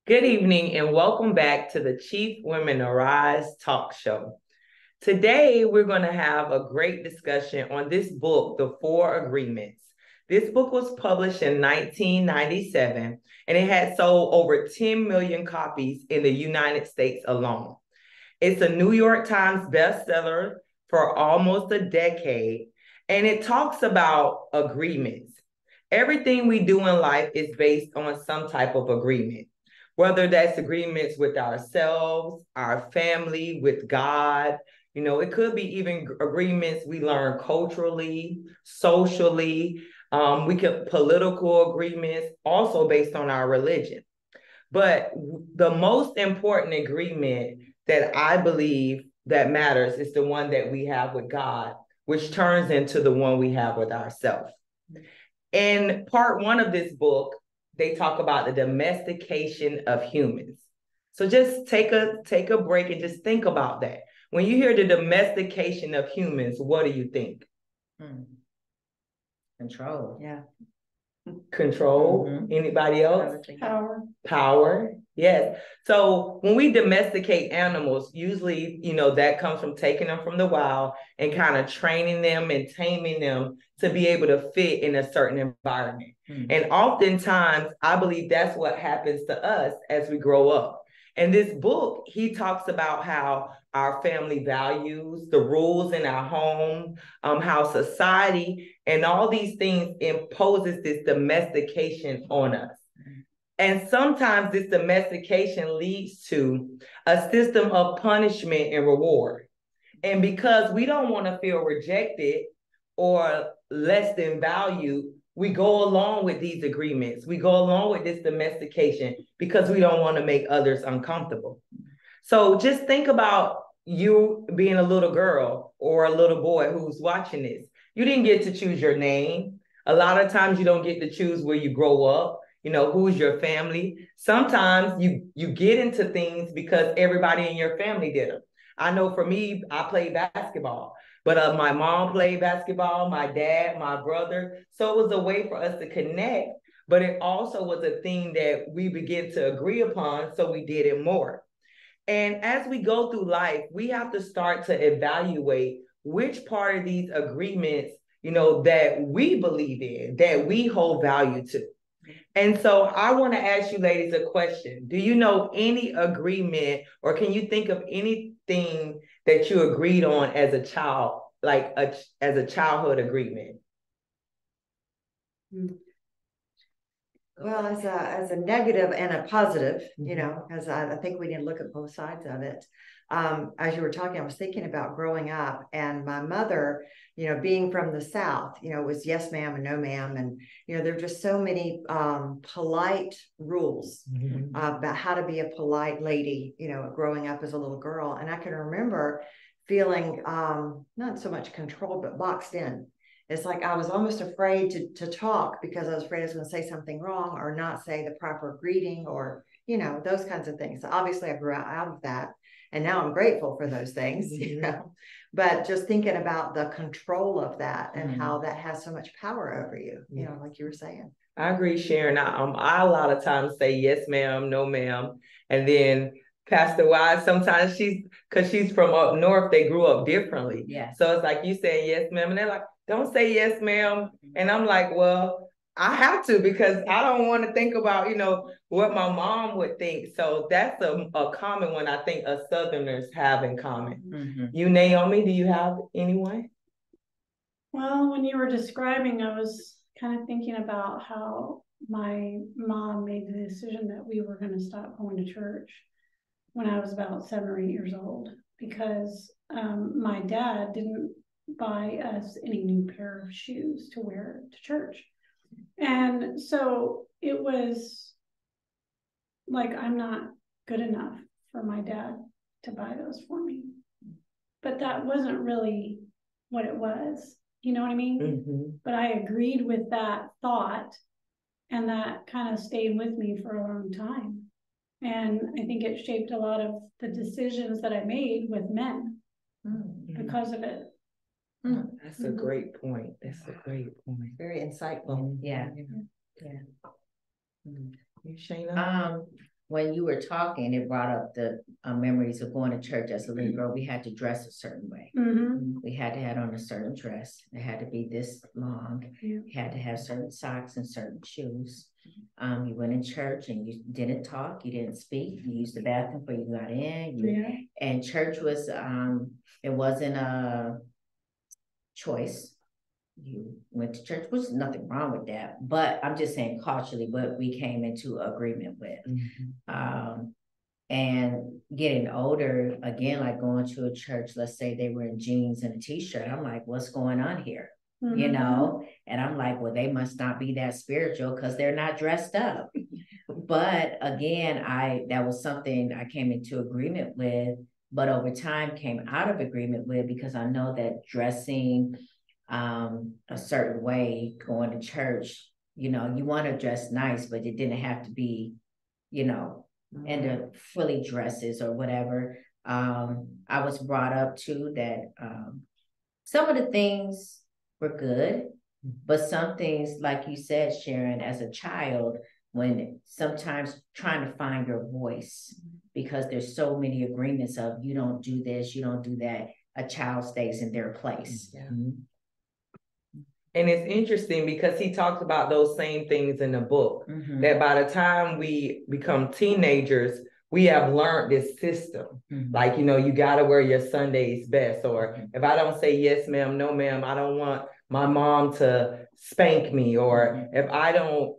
Good evening and welcome back to the Chief Women Arise talk show. Today, we're going to have a great discussion on this book, The Four Agreements. This book was published in 1997 and it had sold over 10 million copies in the United States alone. It's a New York Times bestseller for almost a decade, and it talks about agreements. Everything we do in life is based on some type of agreement, whether that's agreements with ourselves, our family, with God. It could be even agreements we learn culturally, socially. We could political agreements, also based on our religion. But the most important agreement that I believe that matters is the one that we have with God, which turns into the one we have with ourselves. In part one of this book, they talk about the domestication of humans. So just take a break and just think about that. When you hear the domestication of humans, what do you think? Control. Yeah. Control. Mm-hmm. Anybody else? Power. Yes. So when we domesticate animals, usually, that comes from taking them from the wild and kind of training them and taming them to be able to fit in a certain environment. Mm-hmm. And oftentimes, I believe that's what happens to us as we grow up. In this book, he talks about how our family values, the rules in our home, how society and all these things imposes this domestication on us. And sometimes this domestication leads to a system of punishment and reward. And because we don't want to feel rejected or less than valued, we go along with these agreements. We go along with this domestication because we don't want to make others uncomfortable. So just think about you being a little girl or a little boy who's watching this. You didn't get to choose your name. A lot of times you don't get to choose where you grow up, who's your family. Sometimes you get into things because everybody in your family did them. I know for me, I played basketball, but my mom played basketball, my dad, my brother. So it was a way for us to connect, but it also was a thing that we began to agree upon, so we did it more. And as we go through life, we have to start to evaluate which part of these agreements, that we believe in, that we hold value to. And so I want to ask you ladies a question. Do you know any agreement, or can you think of anything that you agreed on as a child, as a childhood agreement? Well, as a negative and a positive, because I think we need to look at both sides of it. As you were talking, I was thinking about growing up, and my mother, being from the South, was yes, ma'am, and no, ma'am. And, there are just so many polite rules about how to be a polite lady, growing up as a little girl. And I can remember feeling not so much controlled, but boxed in. It's like I was almost afraid to talk because I was afraid I was going to say something wrong or not say the proper greeting or, those kinds of things. So obviously, I grew out of that. And now I'm grateful for those things, But just thinking about the control of that and how that has so much power over you, like you were saying. I agree, Sharon. I a lot of times say yes, ma'am, no, ma'am. And then Pastor Wise, sometimes because she's from up north, they grew up differently. Yeah. So it's like you saying yes, ma'am. And they're like, don't say yes, ma'am. And I'm like, well, I have to because I don't want to think about, what my mom would think. So that's a common one I think us Southerners have in common. Mm-hmm. You, Naomi, do you have anyone? Well, when you were describing, I was kind of thinking about how my mom made the decision that we were going to stop going to church when I was about 7 or 8 years old because my dad didn't buy us any new pair of shoes to wear to church. And so it was like, I'm not good enough for my dad to buy those for me. But that wasn't really what it was. You know what I mean? Mm-hmm. But I agreed with that thought, and that kind of stayed with me for a long time. And I think it shaped a lot of the decisions that I made with men because of it. That's a great point. That's a great point. Very insightful. Yeah. You, Shana? when you were talking, it brought up the memories of going to church as a little girl. We had to dress a certain way. We had to have on a certain dress. It had to be this long. You had to have certain socks and certain shoes. You went in church and you didn't talk. You didn't speak. You used the bathroom before you got in. And church was, it wasn't a choice. You went to church, which is nothing wrong with that, but I'm just saying culturally what we came into agreement with. And getting older, again, like going to a church, let's say they were in jeans and a t-shirt, I'm like, what's going on here? You know, and I'm like, well, they must not be that spiritual because they're not dressed up. But again, that was something I came into agreement with, but over time came out of agreement with, because I know that dressing a certain way, going to church, you know, you want to dress nice, but it didn't have to be, you know, in the fully dresses or whatever. I was brought up too that some of the things were good, but some things, like you said, Sharon, as a child, when sometimes trying to find your voice, because there's so many agreements of you don't do this, you don't do that, a child stays in their place. And it's interesting because he talks about those same things in the book, that by the time we become teenagers, we have learned this system. Like, you know, you got to wear your Sunday's best, or if I don't say yes, ma'am, no, ma'am, I don't want my mom to spank me, or if I don't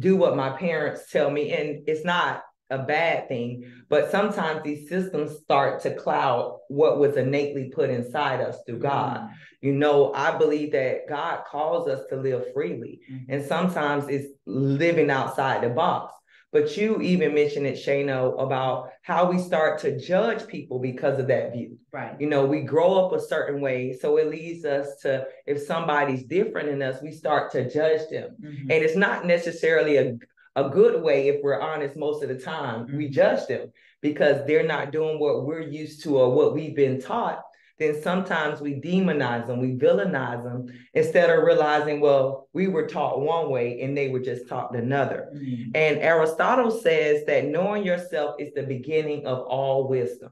do what my parents tell me, and it's not a bad thing, but sometimes these systems start to cloud what was innately put inside us through God. You know, I believe that God calls us to live freely, and sometimes it's living outside the box. But you even mentioned it, Shana, about how we start to judge people because of that view. Right. You know, we grow up a certain way, so it leads us to, if somebody's different than us, we start to judge them. And it's not necessarily a good way. If we're honest, most of the time we judge them because they're not doing what we're used to or what we've been taught. Then sometimes we demonize them, we villainize them, instead of realizing, well, we were taught one way and they were just taught another. And Aristotle says that knowing yourself is the beginning of all wisdom.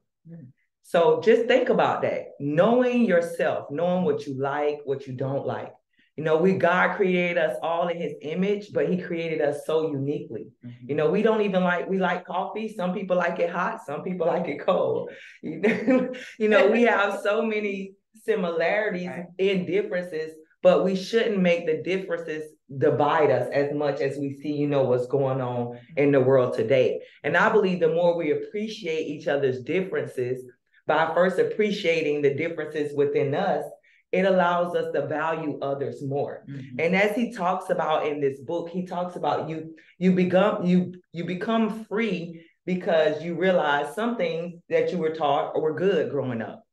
So just think about that. Knowing yourself, knowing what you like, what you don't like. You know, God created us all in his image, but he created us so uniquely. You know, we like coffee. Some people like it hot. Some people like it cold. You know, we have so many similarities in differences, but we shouldn't make the differences divide us as much as we see, you know, what's going on in the world today. And I believe the more we appreciate each other's differences, by first appreciating the differences within us, it allows us to value others more. And as he talks about in this book, he talks about you become free because you realize some things that you were taught were good growing up.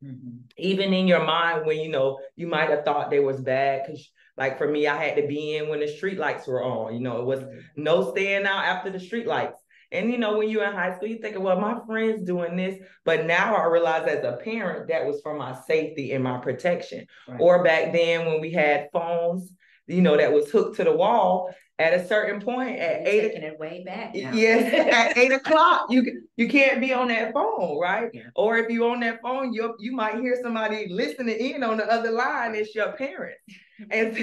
Even in your mind, when, you know, you might have thought they was bad, because like for me, I had to be in when the street lights were on. You know, it was no staying out after the street lights. And, you know, when you're in high school, you think, well, my friend's doing this. But now I realize as a parent, that was for my safety and my protection. Or back then when we had phones, you know, that was hooked to the wall, at a certain point at 8 taking it way back now. Yes, at 8 o'clock, you can't be on that phone, right? Or if you're on that phone, you might hear somebody listening in on the other line. It's your parents. And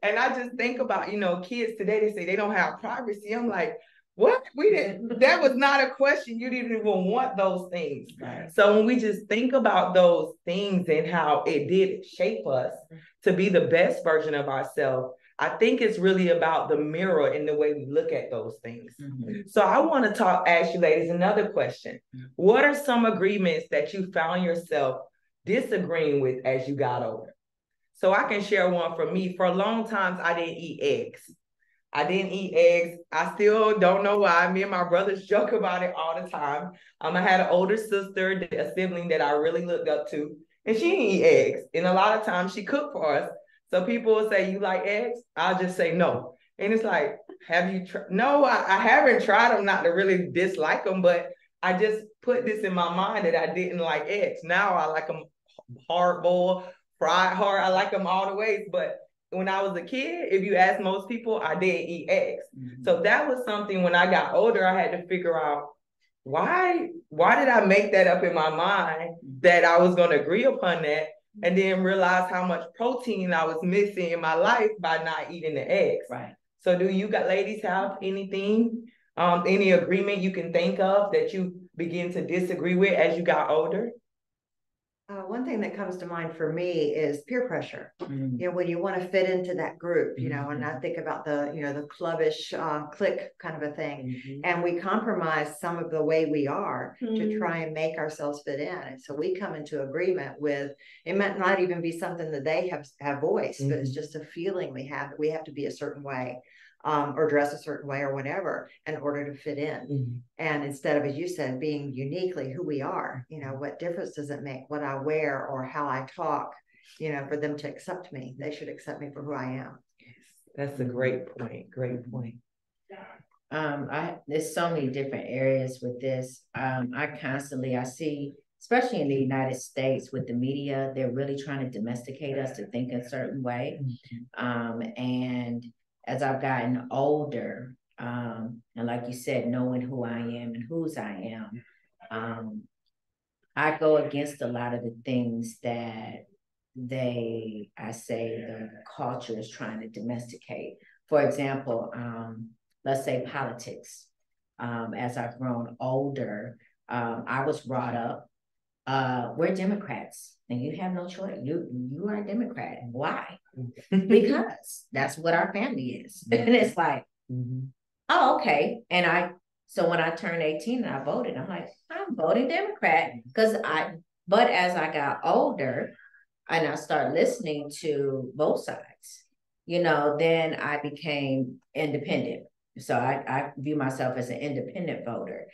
I just think about, you know, kids today, they say they don't have privacy. I'm like, what? That was not a question. You didn't even want those things. So when we just think about those things and how it did shape us to be the best version of ourselves, I think it's really about the mirror and the way we look at those things. So I want to ask you ladies another question. What are some agreements that you found yourself disagreeing with as you got older? So I can share one for me. For a long time, I didn't eat eggs. I still don't know why. Me and my brothers joke about it all the time. I had an older sister, a sibling that I really looked up to, and she didn't eat eggs. And a lot of times she cooked for us. So people will say, you like eggs? I'll just say no. And it's like, have you tried? No, I haven't tried them, not to really dislike them, but I just put this in my mind that I didn't like eggs. Now I like them hard boiled, fried hard. I like them all the ways, but when I was a kid, if you ask most people, I didn't eat eggs. So that was something when I got older, I had to figure out why did I make that up in my mind that I was going to agree upon that, and then realize how much protein I was missing in my life by not eating the eggs. Right. So do you ladies have anything, any agreement you can think of that you begin to disagree with as you got older? One thing that comes to mind for me is peer pressure. You know, when you want to fit into that group, you know, and I think about the, you know, the clubbish clique kind of a thing. And we compromise some of the way we are to try and make ourselves fit in. And so we come into agreement with, it might not even be something that they have voiced, but it's just a feeling we have that we have to be a certain way. Or dress a certain way or whatever in order to fit in. And instead of, as you said, being uniquely who we are, you know, what difference does it make what I wear or how I talk, you know, for them to accept me? They should accept me for who I am. That's a great point. Great point. There's so many different areas with this. I see, especially in the United States with the media, they're really trying to domesticate us to think a certain way. And as I've gotten older, and like you said, knowing who I am and whose I am, I go against a lot of the things that the culture is trying to domesticate. For example, let's say politics. As I've grown older, I was brought up, we're Democrats and you have no choice. You are a Democrat. Why? Because that's what our family is. And it's like, oh, okay. So when I turned 18 and I voted, I'm like, I'm voting Democrat but as I got older and I started listening to both sides, you know, then I became independent. So I view myself as an independent voter.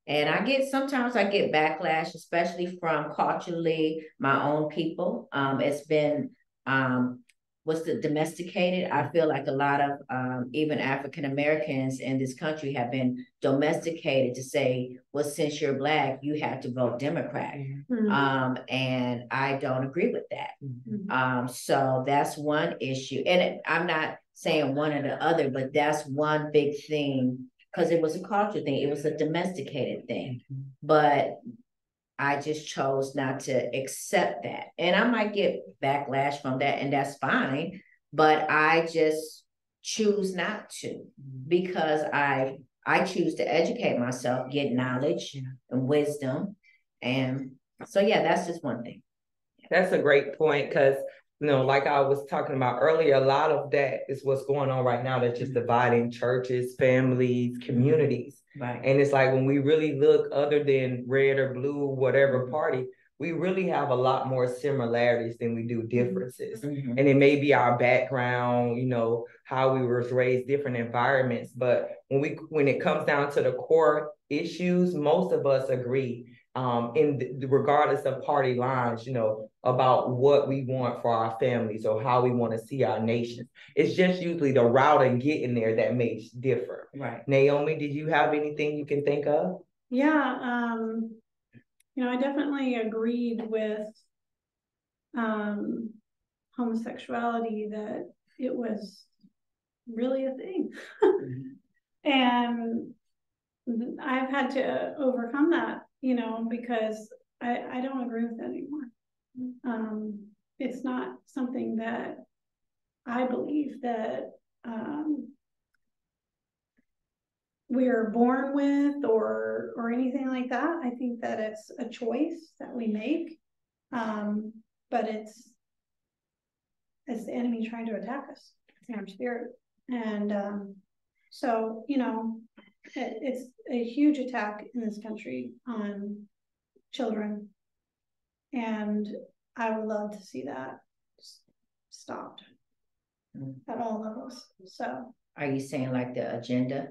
And sometimes I get backlash, especially from culturally my own people. It's been, what's the domesticated? I feel like a lot of even African Americans in this country have been domesticated to say, well, since you're Black, you have to vote Democrat. And I don't agree with that. So that's one issue. And I'm not saying one or the other, but that's one big thing. Because it was a culture thing, it was a domesticated thing, but I just chose not to accept that. And I might get backlash from that, and that's fine, but I just choose not to, because I choose to educate myself, get knowledge and wisdom. And so, yeah, that's just one thing. That's a great point, because you know, like I was talking about earlier, a lot of that is what's going on right now that's just dividing churches, families, communities. Right. And it's like when we really look, other than red or blue, whatever party, we really have a lot more similarities than we do differences. And it may be our background, you know, how we were raised, different environments. But when it comes down to the core issues, most of us agree. Regardless of party lines, you know, about what we want for our families or how we want to see our nations. It's just usually the route and getting there that may differ. Right. Naomi, did you have anything you can think of? Yeah, you know, I definitely agreed with homosexuality, that it was really a thing. And I've had to overcome that, you know, because I don't agree with it anymore. It's not something that I believe that we're born with or anything like that. I think that it's a choice that we make, but it's the enemy trying to attack us in our spirit. And so, you know, it's a huge attack in this country on children, and I would love to see that stopped at all levels. So are you saying like the agenda?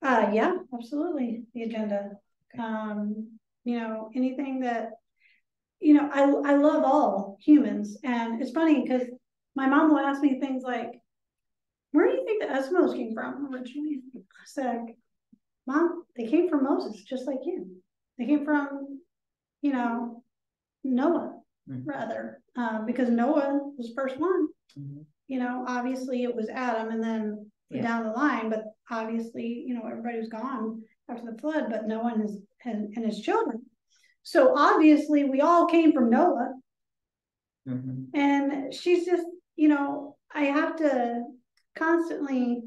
Yeah, absolutely, the agenda. You know, anything that, you know, I love all humans. And it's funny because my mom will ask me things like, where do you think the Eskimos came from originally? I said, Mom, they came from Moses, just like you. They came from, you know, Noah, rather, because Noah was the first one, obviously it was Adam and then down the line, but obviously, everybody was gone after the flood, but Noah and his children. So obviously we all came from Noah. And she's just, I have to constantly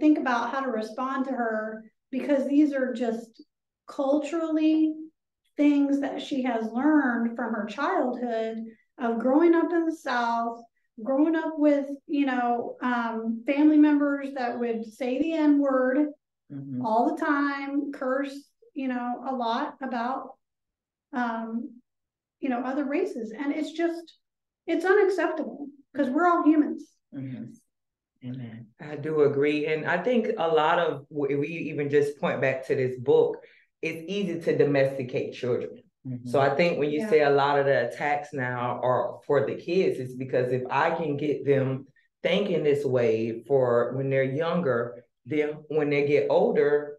think about how to respond to her, because these are just culturally things that she has learned from her childhood of growing up in the South, growing up with, family members that would say the N-word all the time, curse, a lot about, other races. And it's unacceptable, because we're all humans. Amen. I do agree. And I think a lot of, if we even just point back to this book, it's easy to domesticate children. So I think when you say a lot of the attacks now are for the kids, it's because if I can get them thinking this way for when they're younger, then when they get older,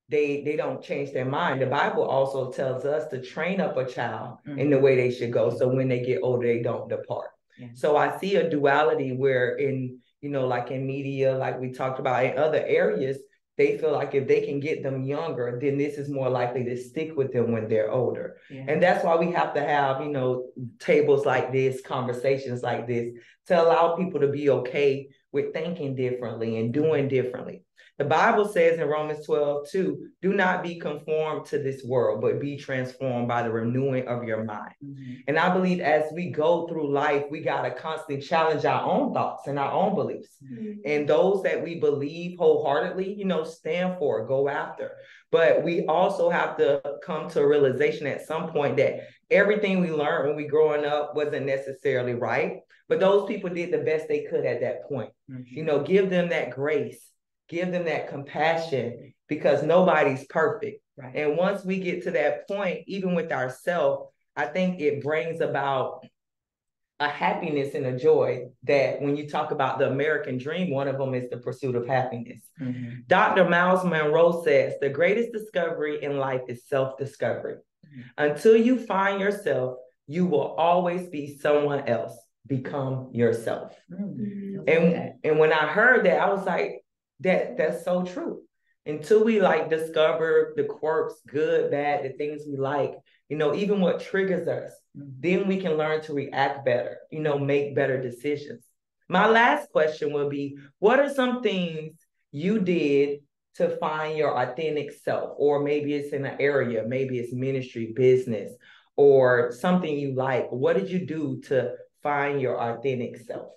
they don't change their mind. The Bible also tells us to train up a child in the way they should go. So when they get older, they don't depart. So I see a duality where in, like in media, like we talked about in other areas, they feel like if they can get them younger, then this is more likely to stick with them when they're older. And that's why we have to have, tables like this, conversations like this, to allow people to be okay with thinking differently and doing differently. The Bible says in Romans 12:2, do not be conformed to this world, but be transformed by the renewing of your mind. And I believe as we go through life, we got to constantly challenge our own thoughts and our own beliefs. And those that we believe wholeheartedly, stand for, go after. But we also have to come to a realization at some point that everything we learned when we growing up wasn't necessarily right. But those people did the best they could at that point. Give them that grace. Give them that compassion, because nobody's perfect. And once we get to that point, even with ourselves, I think it brings about a happiness and a joy that when you talk about the American dream, one of them is the pursuit of happiness. Dr. Miles Monroe says, the greatest discovery in life is self-discovery. Until you find yourself, you will always be someone else. Become yourself. And when I heard that, I was like, that's so true. Until we discover the quirks, good, bad, the things we like, even what triggers us, then we can learn to react better, make better decisions. My last question will be, what are some things you did to find your authentic self? Or maybe it's in an area, maybe it's ministry, business, or something you like. What did you do to find your authentic self?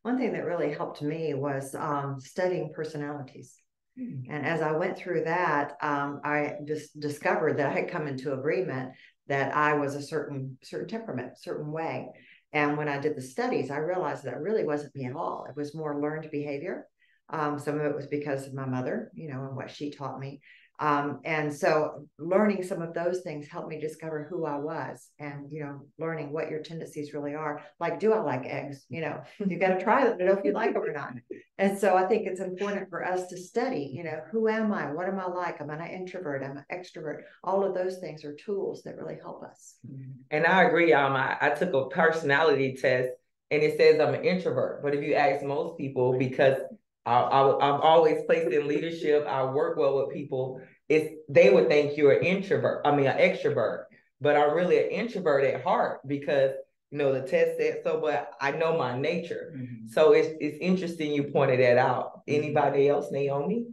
One thing that really helped me was studying personalities. And as I went through that, I just discovered that I had come into agreement that I was a certain temperament, certain way. And when I did the studies, I realized that really wasn't me at all. It was more learned behavior. Some of it was because of my mother, and what she taught me. And so learning some of those things helped me discover who I was, and, learning what your tendencies really are. Like, do I like eggs? You got to try them to know if you like them or not. And so I think it's important for us to study, who am I? What am I like? Am I an introvert? Am I an extrovert? All of those things are tools that really help us. And I agree. I took a personality test and it says I'm an introvert. But if you ask most people, because I'm always placed in leadership, I work well with people, they would think you're an extrovert, but I'm really an introvert at heart, because the test said so, but I know my nature. So it's interesting you pointed that out. Anybody else, Naomi?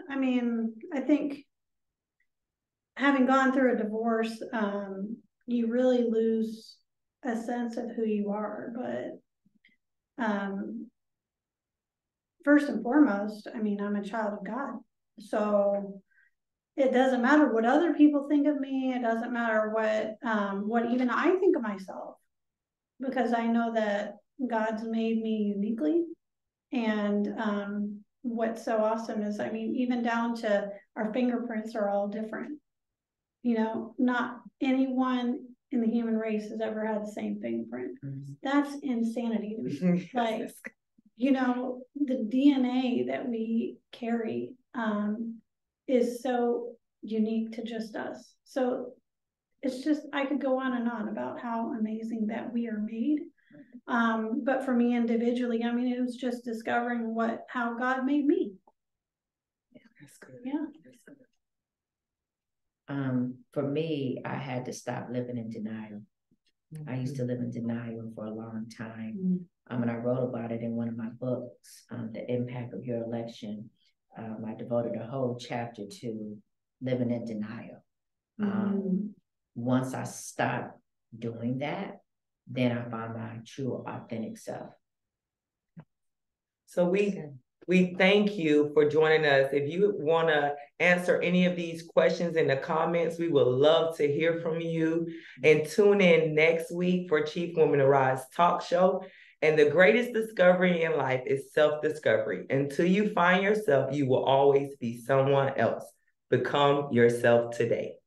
I think having gone through a divorce, you really lose a sense of who you are, but first and foremost, I'm a child of God. So it doesn't matter what other people think of me. It doesn't matter what even I think of myself, because I know that God's made me uniquely. And what's so awesome is, even down to our fingerprints are all different. Not anyone in the human race has ever had the same fingerprint. That's insanity to me. The DNA that we carry is so unique to just us. So it's just, I could go on and on about how amazing that we are made. But for me individually, I mean, it was just discovering how God made me. Yeah, that's good. Yeah. That's good. For me, I had to stop living in denial. I used to live in denial for a long time. And I wrote about it in one of my books, The Impact of Your Election. I devoted a whole chapter to living in denial. Once I stopped doing that, then I found my true authentic self. So we thank you for joining us. If you want to answer any of these questions in the comments, we would love to hear from you. And tune in next week for Chief Women Arise talk show. And the greatest discovery in life is self-discovery. Until you find yourself, you will always be someone else. Become yourself today.